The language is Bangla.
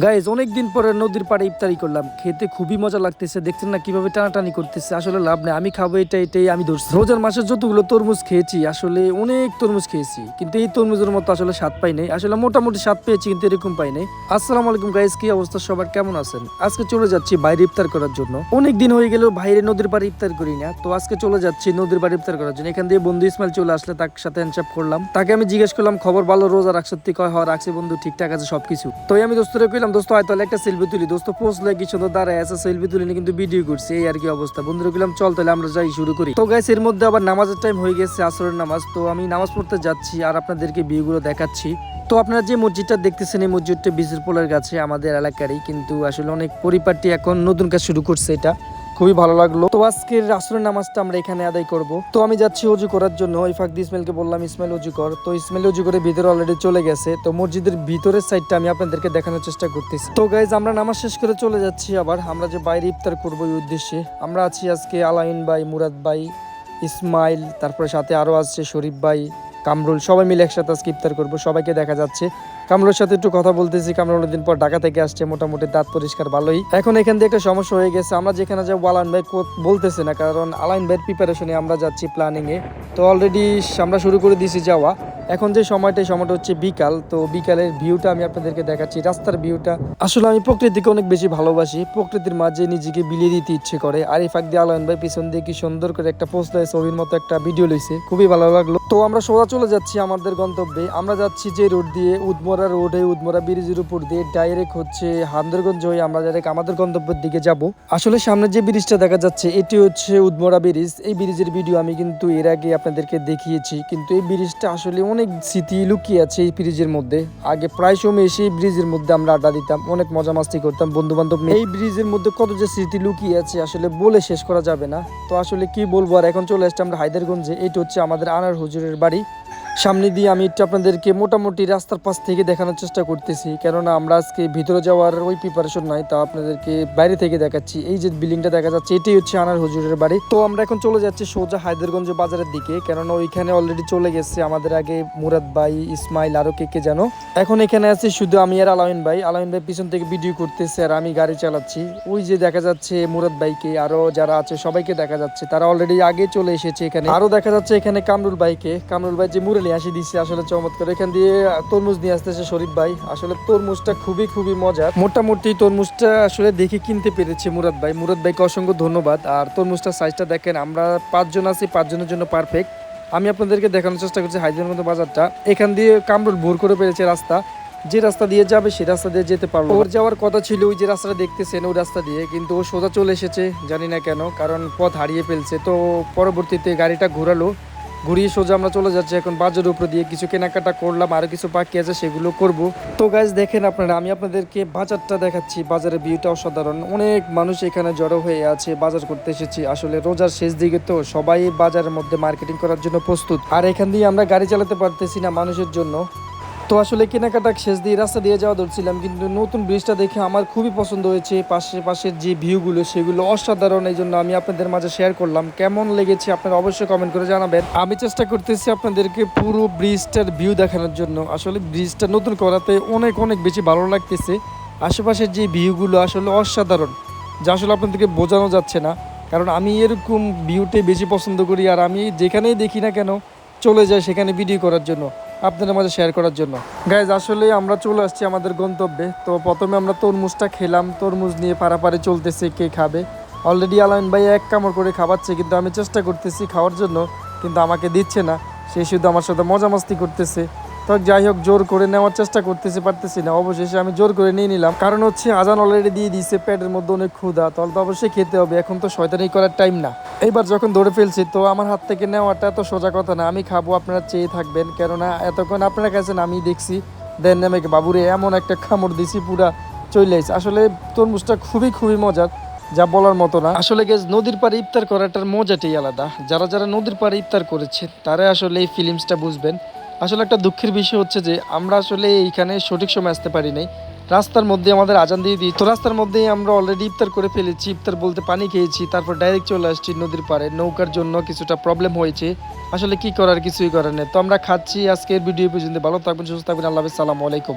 গাইজ অনেকদিন পরে নদীর পাড়ে ইফতারি করলাম, খেতে খুবই মজা লাগতেছে। দেখছেন না কিভাবে টানাটানি করতেছে, আসলে লাভ নেই, আমি খাবো এটাই আমি ধরছি। রোজার মাসে যতগুলো তরমুজ খেয়েছি, আসলে অনেক তরমুজ খেয়েছি, কিন্তু এই তরমুজের মতো আসলে স্বাদ পাই নাই। আসলে মোটামুটি স্বাদ পেয়েছি, কিন্তু এরকম পাই নাই। আসসালামু আলাইকুম গাইজ, কি অবস্থা সবার, কেমন আছেন? আজকে চলে যাচ্ছি বাইরে ইফতার করার জন্য। অনেক দিন হয়ে গেল বাইরে নদীর পাড়ে ইফতার করি না, তো আজকে চলে যাচ্ছি নদীর পাড়ে ইফতার করার জন্য। এখান দিয়ে বন্ধু ইসমাইল চলে আসলে তার সাথে হ্যান্ডশেক করলাম। তাকে আমি জিজ্ঞেস করলাম খবর ভালো, রোজা রাখ? সত্যি কয় হওয়া রাখছি বন্ধু, ঠিকঠাক আছে সবকিছু। তো আমি দোস্তরে কইলাম দোস্ত হয়তো একটা সেলফি তুলি। দোস্ত পোস্ট লাগে কি সুন্দর দাঁড়ায় আছে, সেলফি তুলিনি কিন্তু ভিডিও করছি, এই আর কি অবস্থা। বন্ধুরা গেলাম চল তাহলে আমরা যাই, শুরু করি। তো গাইস এর মধ্যে আবার নামাজের টাইম হয়ে গেছে, আসরের নামাজ। তো আমি নামাজ পড়তে যাচ্ছি আর আপনাদেরকে ভিউগুলো দেখাচ্ছি। তো আপনারা যে মসজিদটা দেখতেছেন, এই মসজিদটা বিজের পোলের কাছে আমাদের এলাকারই, কিন্তু আসলে অনেক পরিপাটি এখন নতুন কাজ শুরু করছে, এটা খুবই ভালো লাগলো। তো আজকের আসরের নামাজটা আমরা এখানে আদায় করব। তো আমি যাচ্ছি অজু করার জন্য। ওই ফাঁক দিয়ে ইসমাইলকে বললাম ইসমাইল অজু কর। তো ইসমাইল অজু করে ভিতরে অলরেডি চলে গেছে। তো মসজিদের ভিতরের সাইডটা আমি আপনাদেরকে দেখানোর চেষ্টা করতেছি। তো গাইজ আমরা নামাজ শেষ করে চলে যাচ্ছি আবার আমরা যে বাইরে ইফতার করবো এই উদ্দেশ্যে। আমরা আছি আজকে আলাইন ভাই, মুরাদ ভাই, ইসমাইল, তারপরে সাথে আরো আছে শরীফ ভাই, কামরুল, সবাই মিলে একসাথে আজকে ইফতার করবো। সবাইকে দেখা যাচ্ছে। কামরুলের সাথে একটু কথা বলতেছি। কামরুল অনেকদিন পর ঢাকা থেকে আসছে, মোটামুটি দাঁত পরিষ্কার ভালোই। এখন এখান দিয়ে একটা সমস্যা হয়ে গেছে, আমরা যেখানে যাবো আলাইন ভাই বলতেছে না, কারণ আলাইন ভাইয়ের প্রিপারেশনে আমরা যাচ্ছি প্ল্যানিং এ। তো অলরেডি আমরা শুরু করে দিয়েছি যাওয়া। এখন যে সময়টা হচ্ছে বিকাল। তো বিকালের ভিউটা আমি আপনাদেরকে দেখাচ্ছি, রাস্তার ভিউটা। আসলে আমি প্রকৃতিকে অনেক বেশি ভালোবাসি, প্রকৃতির মাঝে নিজেকে বিলিয়ে দিতে ইচ্ছে করে। আর এই ফাঁক দিয়ে আলাইন ভাই পিছন দিয়ে কি সুন্দর করে একটা পোস্ট দেয়, ছবির মতো একটা ভিডিও লইছে, খুবই ভালো লাগলো। তো আমরা সোজা চলে যাচ্ছি আমাদের গন্তব্যে। আমরা যাচ্ছি যে রোড দিয়ে, উদমরা রোড হয়ে উদমরা ব্রিজের উপর দিয়ে ডাইরেক্ট হচ্ছে হামদরগঞ্জ হয়ে আমরা ডাইরেক্ট আমাদের গন্তব্যের দিকে যাব। আসলে সামনে যে ব্রিজটা দেখা যাচ্ছে এটি হচ্ছে উদমরা ব্রিজ। এই ব্রিজের ভিডিও আমি কিন্তু এর আগে আপনাদেরকে দেখিয়েছি, কিন্তু এই ব্রিজটা আসলে অনেক স্মৃতি লুকিয়ে আছে এই ব্রিজের মধ্যে। আগে প্রায় সময় এসে এই ব্রিজের মধ্যে আমরা আড্ডা দিতাম, অনেক মজা মাস্তি করতাম বন্ধু বান্ধব নিয়ে। এই ব্রিজের মধ্যে কত যে স্মৃতি লুকিয়ে আছে আসলে বলে শেষ করা যাবে না। তো আসলে কি বলবো আর। এখন চলে আসছে আমরা হায়দারগঞ্জে। এইটা হচ্ছে আমাদের আনার হুজুরের বাড়ি। সামনে দিয়ে আমি একটু আপনাদেরকে মোটামুটি রাস্তার পাশ থেকে দেখানোর চেষ্টা করতেছি, কেননা আমরা আজকে ভিতরে যাওয়ার ওই প্রিপারেশন নাই, তা আপনাদেরকে বাইরে থেকে দেখাচ্ছি। এই যে বিল্ডিংটা দেখা যাচ্ছে এটাই হচ্ছে আনার হুজুরের বাড়ি। তো আমরা এখন চলে যাচ্ছি সোজা হায়দারগঞ্জ বাজারের দিকে, কেননা ওইখানে অলরেডি চলে গেছে আমাদের আগে মুরাদ ভাই, ইসমাইল, আরো কে জানো। এখন এখানে আছি শুধু আমি আর আলামিন ভাই। আলামিন ভাই পিছন থেকে ভিডিও করতেছে আর আমি গাড়ি চালাচ্ছি। ওই যে দেখা যাচ্ছে মুরাদ ভাইকে, আরো যারা আছে সবাইকে দেখা যাচ্ছে, তারা অলরেডি আগে চলে এসেছে এখানে। আরো দেখা যাচ্ছে এখানে কামরুল ভাইকে। কামরুল ভাই যে মুরালি আসি দিচ্ছে, আসলে চমৎকার। এখান দিয়ে তরমুজ নিয়ে আসতেছে শরীফ ভাই। আসলে তরমুজটা খুবই মজার। মোটামুটি তরমুজটা আসলে দেখে কিনতে পেরেছে মুরাদ ভাই। মুরাদ ভাইকে অসংখ্য ধন্যবাদ। আর তরমুজটার সাইজটা দেখেন, আমরা 5 জন আছি, 5 জনের জন্য পারফেক্ট। আমি আপনাদেরকে দেখানোর চেষ্টা করছি হায়দারগঞ্জ বাজারটা। এখান দিয়ে কামরুল ভোর করে পেরেছে রাস্তা, যে রাস্তা দিয়ে যাবে সে রাস্তা দিয়ে যেতে পারবো। ওর যাওয়ার কথা ছিল ওই যে রাস্তাটা দেখতেছেন ওই রাস্তা দিয়ে, কিন্তু ও সোজা চলে এসেছে, জানি না কেন, কারণ পথ হারিয়ে ফেলছে। তো পরবর্তীতে গাড়িটা ঘোরালো, ঘুরিয়ে সোজা আমরা চলে যাচ্ছি এখন বাজারের উপর দিয়ে। কিছু কেনাকাটা করলাম, আরো কিছু বাকি আছে সেগুলো করব। তো গাইজ দেখেন আপনারা, আমি আপনাদেরকে বাজারটা দেখাচ্ছি। বাজারের ভিউটা অসাধারণ, অনেক মানুষ এখানে জড়ো হয়ে আছে, বাজার করতে এসেছি। আসলে রোজার শেষ দিকে তো সবাই বাজারের মধ্যে মার্কেটিং করার জন্য প্রস্তুত। আর এখান দিয়ে আমরা গাড়ি চালাতে পারতেছি না মানুষের জন্য। তো আসলে কেনাকাটা শেষ দিয়ে রাস্তা দিয়ে যাওয়া ধরছিলাম, কিন্তু নতুন ব্রিজটা দেখে আমার খুবই পছন্দ হয়েছে। পাশের যে ভিউগুলো সেগুলো অসাধারণ, এই জন্য আমি আপনাদের মাঝে শেয়ার করলাম। কেমন লেগেছে আপনারা অবশ্যই কমেন্ট করে জানাবেন। আমি চেষ্টা করতেছি আপনাদেরকে পুরো ব্রিজটার ভিউ দেখানোর জন্য। আসলে ব্রিজটা নতুন করাতে অনেক বেশি ভালো লাগতেছে। আশেপাশের যে ভিউগুলো আসলে অসাধারণ, যা আসলে আপনাদেরকে বোঝানো যাচ্ছে না, কারণ আমি এরকম ভিউতে বেশি পছন্দ করি। আর আমি যেখানেই দেখি না কেন চলে যাই সেখানে ভিডিও করার জন্য, আপনাদের মাঝে শেয়ার করার জন্য। গাইজ আসলে আমরা চলে আসছি আমাদের গন্তব্যে। তো প্রথমে আমরা তরমুজটা খেলাম, তরমুজ নিয়ে পারাপারে চলতেছে কে খাবে। অলরেডি আলাইন ভাই এক কামড় করে খাওয়াচ্ছে, কিন্তু আমি চেষ্টা করতেছি খাওয়ার জন্য, কিন্তু আমাকে দিচ্ছে না। সে শুধু আমার সাথে মজা মাস্তি করতেছে। তো যাই হোক, জোর করে নেওয়ার চেষ্টা পারতেছি না। অবশেষে আমি জোর করে নিয়ে নিলাম, কারণ হচ্ছে আজান অলরেডি দিয়ে দিয়েছে, পেটের মধ্যে অনেক ক্ষুধা, তাহলে তো অবশ্যই খেতে হবে। এখন তো শয়তানি করার টাইম না। এইবার যখন ধরে ফেলছি, তো আমার হাত থেকে নেওয়াটা তো সোজা কথা না। আমি খাবো, আপনারা চেয়ে থাকবেন, কেননা এতক্ষণ আপনারা কাছেন আমি দেখছি। দেন আমাকে বাবুরে এমন একটা কামড় দিছি, পুরা চলে আসছে। আসলে তরমুজটা খুবই মজার, যা বলার মতো না। আসলে গেছ নদীর পাড়ে ইফতার করাটার মজাটাই আলাদা। যারা নদীর পাড়ে ইফতার করেছে তারা আসলে এই ফিলিংসটা বুঝবেন। আসলে একটা দুঃখের বিষয় হচ্ছে যে আমরা আসলে এইখানে সঠিক সময় আসতে পারি নাই। রাস্তার মধ্যে আমাদের আজান দিয়ে দিই, তো রাস্তার মধ্যেই আমরা অলরেডি ইফতার করে ফেলেছি। ইফতার বলতে পানি খেয়েছি, তারপর ডাইরেক্ট চলে আসছি নদীর পাড়ে। নৌকার জন্য কিছুটা প্রবলেম হয়েছে, আসলে কি করার, কিছুই করার নেই। তো আমরা খাচ্ছি। আজকের ভিডিও পর্যন্ত, ভালো থাকবেন, সুস্থ থাকবেন, আল্লাহ হাফেজ, সালামু আলাইকুম।